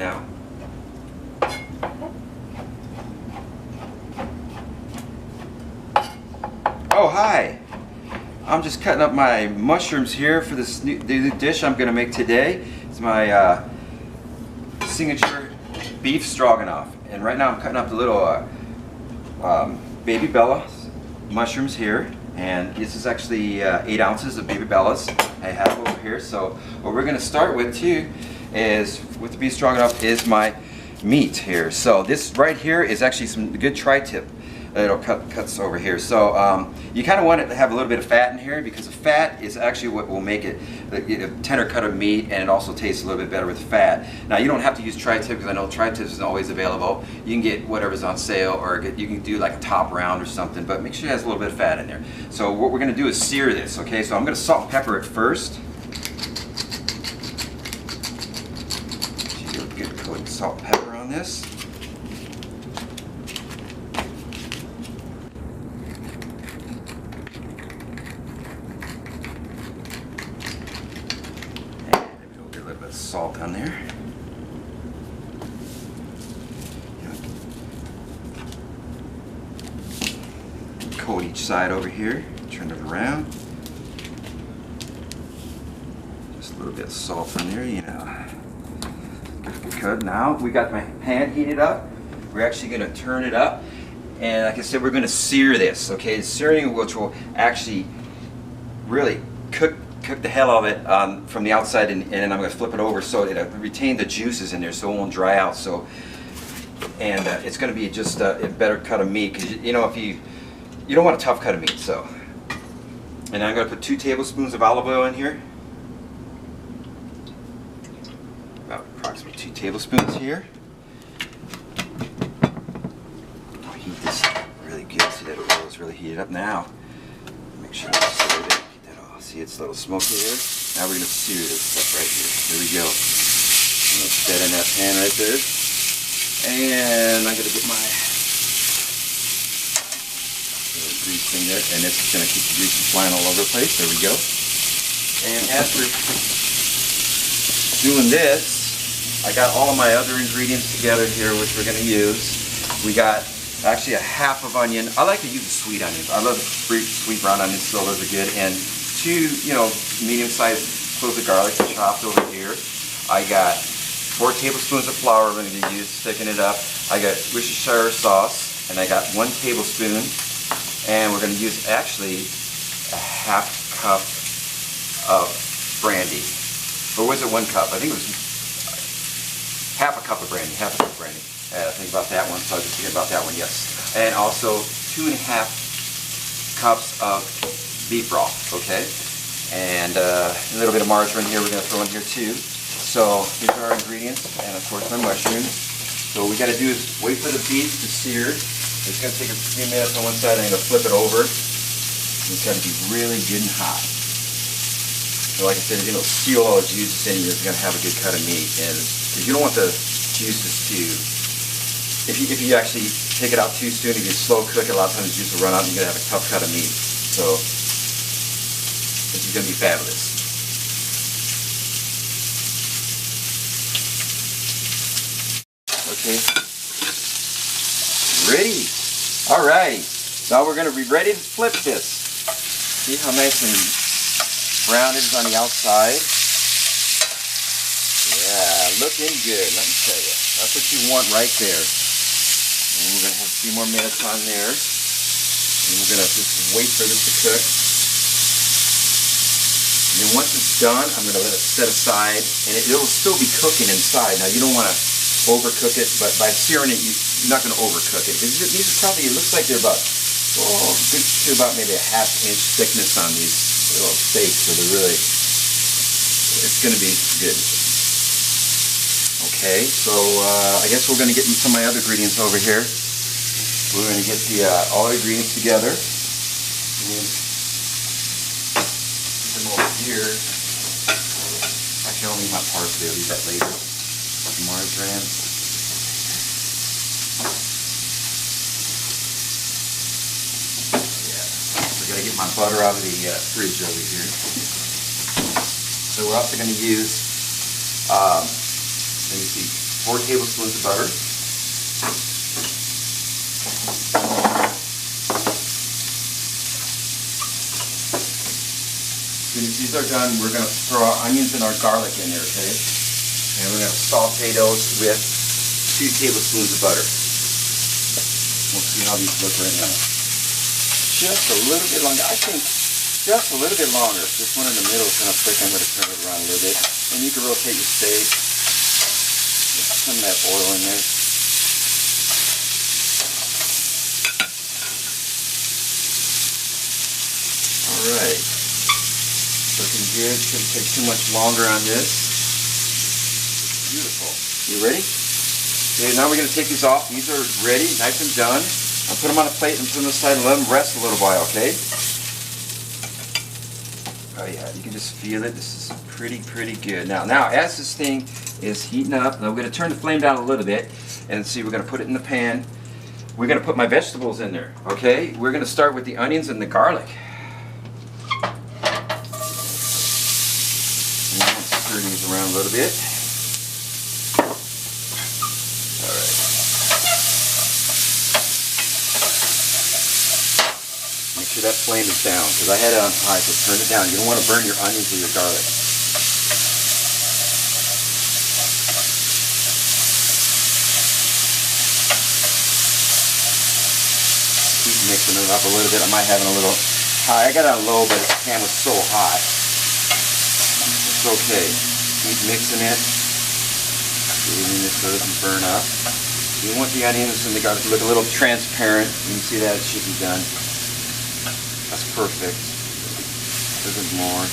now. Oh, hi! I'm just cutting up my mushrooms here for this new dish I'm going to make today. It's my signature beef stroganoff. And right now I'm cutting up the little baby Bella mushrooms here. And this is actually 8 ounces of baby Bellas I have over here. So what we're going to start with too is, with the beef stroganoff, is my meat here. So this right here is actually some good tri-tip. It'll cuts over here. So you kind of want it to have a little bit of fat in here, because the fat is actually what will make it a tender cut of meat, and it also tastes a little bit better with fat. Now you don't have to use tri-tip, because I know tri-tip isn't always available. You can get whatever's on sale, or you can do like a top round or something, but make sure it has a little bit of fat in there. So what we're going to do is sear this, okay? So I'm going to salt and pepper it first. Do a good coat of salt and pepper on this. Salt on there. Coat each side over here. Turn it around. Just a little bit of salt on there, you know. Good. Now we got my pan heated up. We're actually going to turn it up, and like I said, we're going to sear this. Okay, searing, which will actually really cook the hell of it from the outside, and then I'm going to flip it over so it'll retain the juices in there, so it won't dry out. So, and it's going to be just a better cut of meat, because you know, if you don't want a tough cut of meat. So, and I'm going to put 2 tablespoons of olive oil in here, about approximately 2 tablespoons here. I'll heat this really good so that oil is really heated up now. Make sure it's loaded. See, it's a little smoky there. Now we're going to sear this stuff right here. Here we go. I'm going to set in that pan right there. And I'm going to get my little grease thing there. And this is going to keep the grease from flying all over the place. There we go. And after doing this, I got all of my other ingredients together here, which we're going to use. We got actually a half of onion. I like to use the sweet onions. I love the sweet brown onions, so those are good. And 2, medium-sized cloves of garlic chopped over here. I got 4 tablespoons of flour we're going to use, thicken it up. I got Worcestershire sauce, and I got 1 tablespoon. And we're going to use actually a ½ cup of brandy. Or was it 1 cup? I think it was half a cup of brandy. I think about that one, so I was just thinking about that one, yes. And also 2½ cups of beef broth, okay? And a little bit of marjoram here we're going to throw in here too. So these are our ingredients, and of course my mushrooms. So what we got to do is wait for the beef to sear. It's going to take a few minutes on one side, and I'm going to flip it over. It's got to be really good and hot. So like I said, seal all the juices in, you're going to have a good cut of meat. And because you don't want the juices to, if you actually take it out too soon, if you slow cook it, a lot of times the juice will run out and you're going to have a tough cut of meat. So this is going to be fabulous. Okay. Ready? Alrighty. Now we're going to be ready to flip this. See how nice and brown it is on the outside? Yeah, looking good, let me tell you. That's what you want right there. And we're going to have a few more minutes on there. And we're going to just wait for this to cook. And then once it's done, I'm going to let it set aside, and it'll still be cooking inside. Now you don't want to overcook it, but by searing it, you're not going to overcook it. These are probably, it looks like they're about, good to about maybe a ½ inch thickness on these little steaks, so they're really, it's going to be good. Okay, so I guess we're going to get some of my other ingredients over here. We're going to get all the ingredients together. Put them over here. Actually, I'll leave my parsley. I'll leave that later. Marjoram. Yeah. So I got to get my butter out of the fridge over here. So we're also going to use, let me see, 4 4 tablespoons of butter. As soon as these are done, we're going to throw our onions and our garlic in there, okay? And we're going to saute those with 2 tablespoons of butter. We'll see how these look right now. Just a little bit longer. I think just a little bit longer. This one in the middle is kind of thick. I'm going to turn it around a little bit. And you can rotate your steak. Get some of that oil in there. Alright. Looking good. Shouldn't take too much longer on this. Beautiful. You ready? Okay, now we're going to take these off. These are ready, nice and done. I'll put them on a plate and put them aside and let them rest a little while, okay? Oh yeah, you can just feel it. This is pretty good. Now as this thing is heating up, now we're going to turn the flame down a little bit and see, we're going to put it in the pan. We're going to put my vegetables in there, okay? We're going to start with the onions and the garlic. And I'm going to stir these around a little bit. Make sure that flame is down, because I had it on high, so turn it down. You don't want to burn your onions or your garlic. Keep mixing it up a little bit. I might have it a little high. I got it on low, but the pan was so hot. It's okay. Keep mixing it. Leaving this so it doesn't burn up. You want the onions and the garlic to look a little transparent. You can see that it should be done. That's perfect. Isn't more.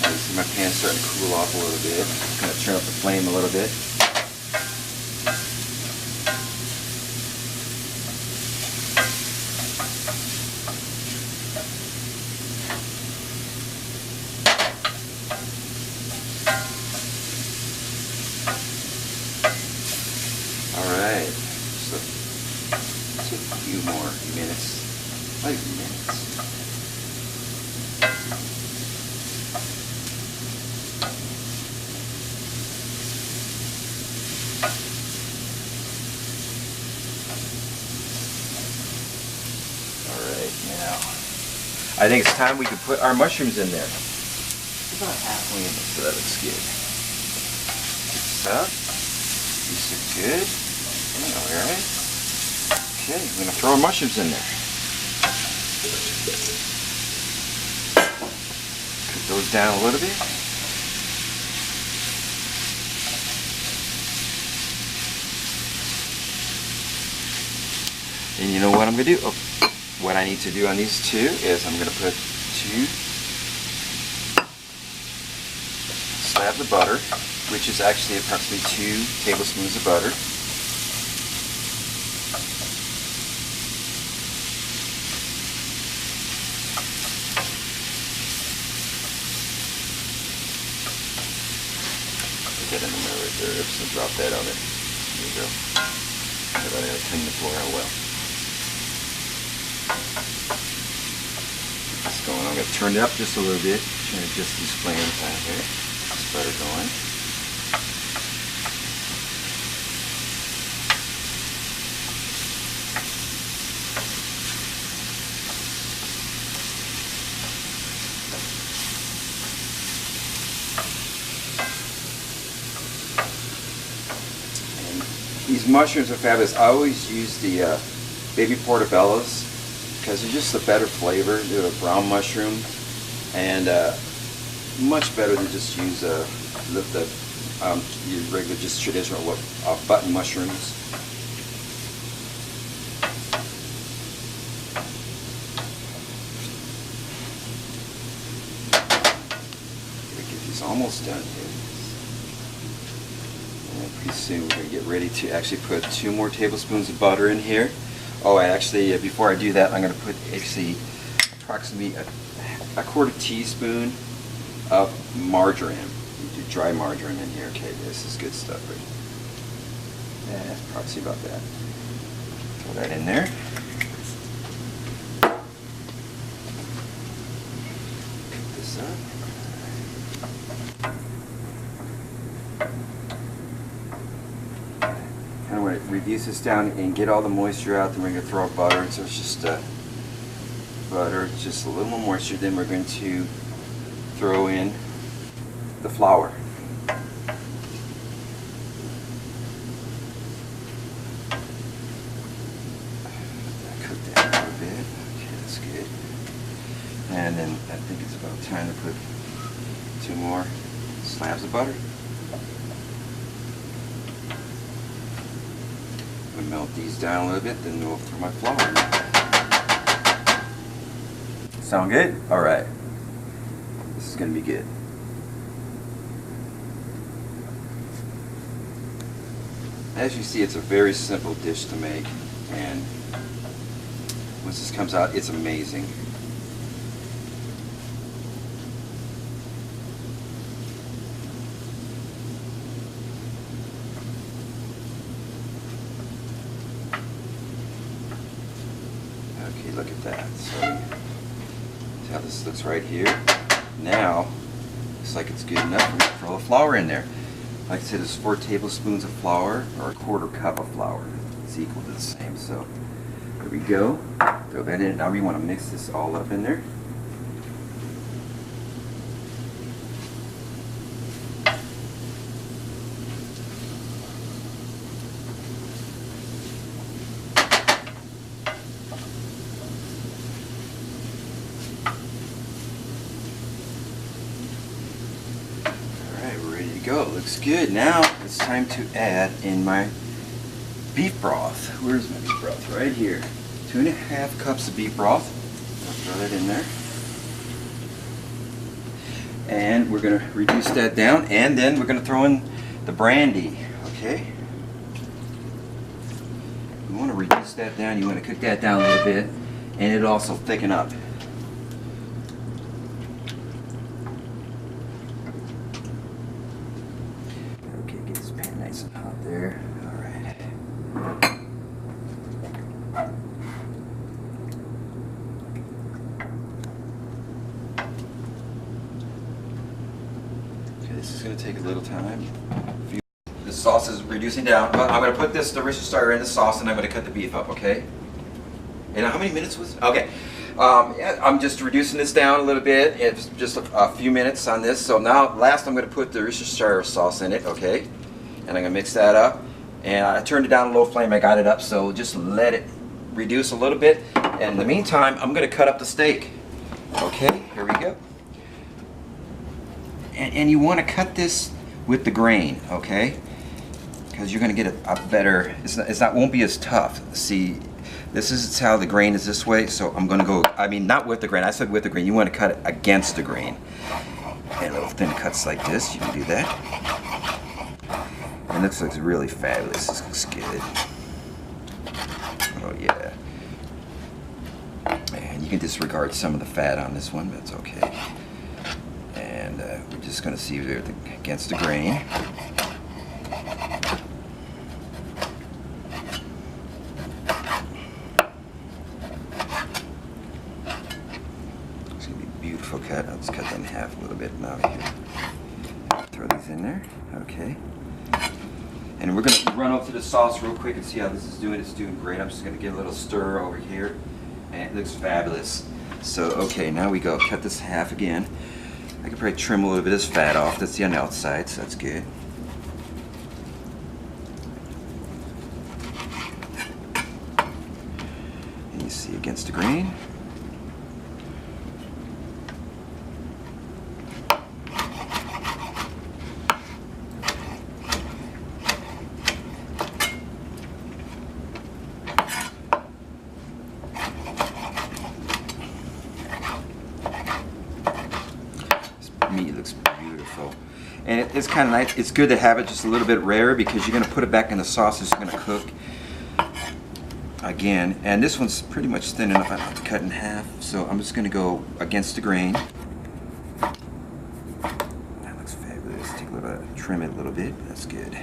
Now you see my pan's starting to cool off a little bit. I'm going to turn up the flame a little bit. Alright. Just a few more minutes. 5 minutes. Alright, now I think it's time we can put our mushrooms in there. About halfway in this, so that looks good. Mix up. These are good. Alright. Okay, I'm going to throw our mushrooms in there. Cook those down a little bit. And you know what I'm going to do? Oh, what I need to do on these two is I'm going to put 2 slabs of butter, which is actually approximately 2 tablespoons of butter. Put that in the middle right there. Oops, and drop that on it. There you go. I gotta clean the floor out well. Keep this going. I'm gonna turn it up just a little bit. Trying to adjust these flames out here. This butter going. These mushrooms are fabulous. I always use the baby portobellos because they're just a better flavor. They're a brown mushroom, and much better than just use your regular, just traditional button mushrooms. Gotta get these almost done here. Pretty soon we're going to get ready to actually put 2 more tablespoons of butter in here. Oh, actually, before I do that, I'm going to put actually approximately a 1/4 teaspoon of marjoram. You do dry marjoram in here. Okay, this is good stuff. Right? Yeah, that's probably about that. Throw that in there. Pick this up. reduce this down and get all the moisture out, then we're going to throw our butter. So it's just butter, just a little more moisture. Then we're going to throw in the flour. Cook that a little bit. Okay, that's good. And then I think it's about time to put 2 more slabs of butter. I'm going to melt these down a little bit, then we'll throw my flour in. Sound good? Alright. This is going to be good. As you see, it's a very simple dish to make, and once this comes out, it's amazing. Okay, look at that. So, see how this looks right here? Now, looks like it's good enough. We're going to throw the flour in there. Like I said, it's 4 tablespoons of flour, or a 1/4 cup of flour. It's equal to the same. So, there we go. Throw that in. Now we want to mix this all up in there. Go. It looks good. Now it's time to add in my beef broth. Where's my beef broth? Right here. 2½ cups of beef broth. I'll throw that in there. And we're going to reduce that down, and then we're going to throw in the brandy. Okay? You want to reduce that down. You want to cook that down a little bit, and it'll also thicken up. There. All right. Okay, this is going to take a little time. The sauce is reducing down. I'm going to put the Worcestershire in the sauce, and I'm going to cut the beef up. Okay. And how many minutes was it? Okay. Yeah, I'm just reducing this down a little bit. It's just a few minutes on this. So now, last, I'm going to put the Worcestershire sauce in it. Okay. And I'm going to mix that up, and I turned it down a low flame. I got it up, so just let it reduce a little bit, and in the meantime I'm going to cut up the steak. Okay, here we go. And you want to cut this with the grain, okay, because you're going to get a better, won't be as tough. See, this is how the grain is this way, so I'm going to go, I mean not with the grain, I said with the grain. You want to cut it against the grain, and little thin cuts like this, you can do that. It looks like it's really fabulous. This looks good. Oh yeah. And you can disregard some of the fat on this one, but it's okay. And we're just going to see everything against the grain. It's going to be a beautiful cut. I'll just cut that in half a little bit now here. Throw these in there. Okay. And we're going to run over to the sauce real quick and see how this is doing. It's doing great. I'm just going to give a little stir over here. And it looks fabulous. So, okay, now we go. Cut this in half again. I could probably trim a little bit of this fat off. That's the outside, so that's good. And you see against the grain. Meat looks beautiful, and it's kind of nice. It's good to have it just a little bit rarer because you're going to put it back in the sauce. It's going to cook again, and this one's pretty much thin enough. I have to cut in half, so I'm just going to go against the grain. That looks fabulous. Take a little, trim it a little bit. That's good.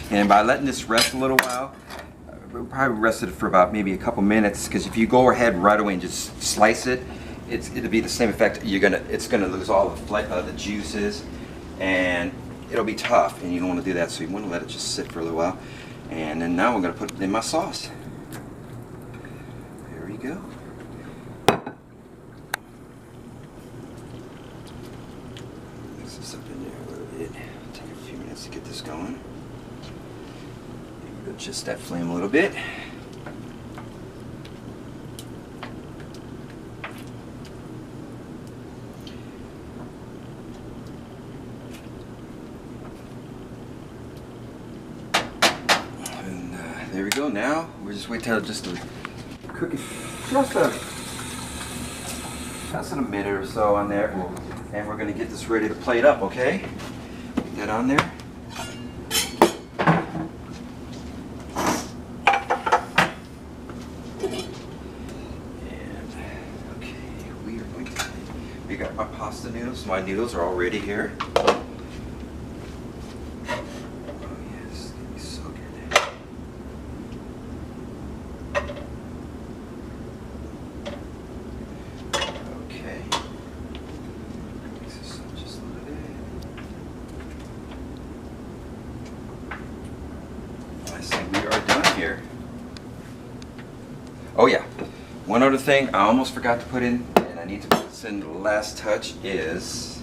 And by letting this rest a little while, we'll probably rest it for about maybe a couple minutes, because if you go ahead right away and just slice it, it'll be the same effect. It's gonna lose all the juices, and it'll be tough, and you don't want to do that. So you want to let it just sit for a little while. And then now I'm gonna put it in my sauce. There we go. Mix this up in there a little bit. Take a few minutes to get this going. Maybe adjust that flame a little bit. There we go. Now we're just wait till just to cook it just a minute or so on there, and we're gonna get this ready to plate up. Okay, get that on there. And okay, we are going to. We got my pasta noodles. My noodles are already here. Here. Oh yeah, one other thing I almost forgot to put in, and I need to put this in the last touch, is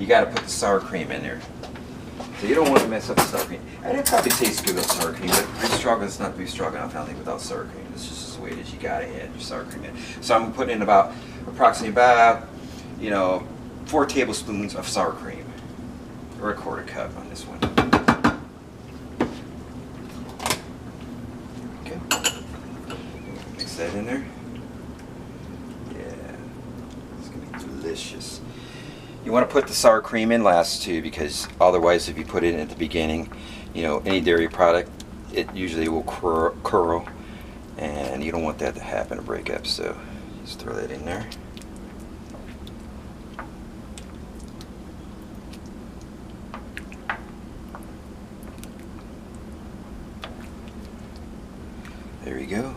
you got to put the sour cream in there. So you don't want to mess up the sour cream. And it probably tastes good with sour cream, but beef stroganoff is not beef stroganoff, I don't think, without sour cream. It's just the way it is. You got to add your sour cream in. So I'm putting in approximately about 4 tablespoons of sour cream, or a 1/4 cup on this one. That in there. Yeah, it's gonna be delicious. You want to put the sour cream in last too, because otherwise, if you put it in at the beginning, any dairy product, it usually will curl, and you don't want that to happen to break up. So just throw that in there. There you go.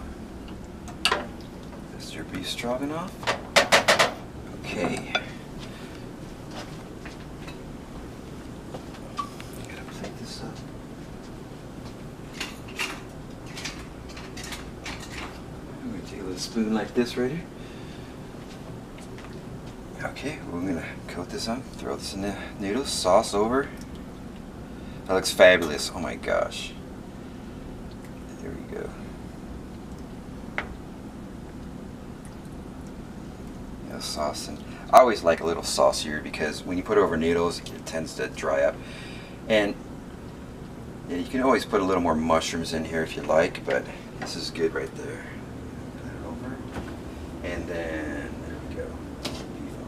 Your beef stroganoff. Okay. Gotta plate this up. I'm gonna take a little spoon like this right here. Okay, we're gonna coat this on, throw this in the noodles, sauce over. That looks fabulous. Oh my gosh. There we go. Sauce, and I always like a little saucier, because when you put it over noodles, it tends to dry up. And yeah, you can always put a little more mushrooms in here if you like, but this is good right there. Put it over, and then there we go. Beef on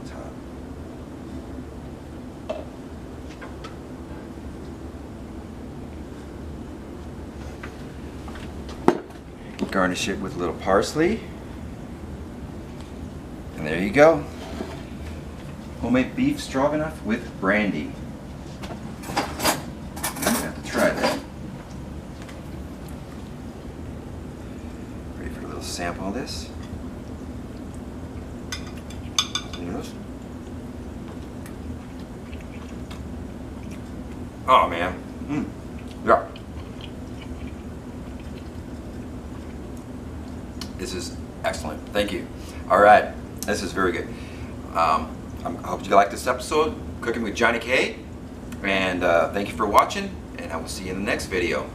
top. Garnish it with a little parsley. And there you go. Homemade beef stroganoff with brandy. I'm gonna have to try that. Ready for a little sample of this? Oh man. Yeah. This is excellent. Thank you. All right. This is very good. I hope you like this episode, Cooking with Johnny K. And thank you for watching, and I will see you in the next video.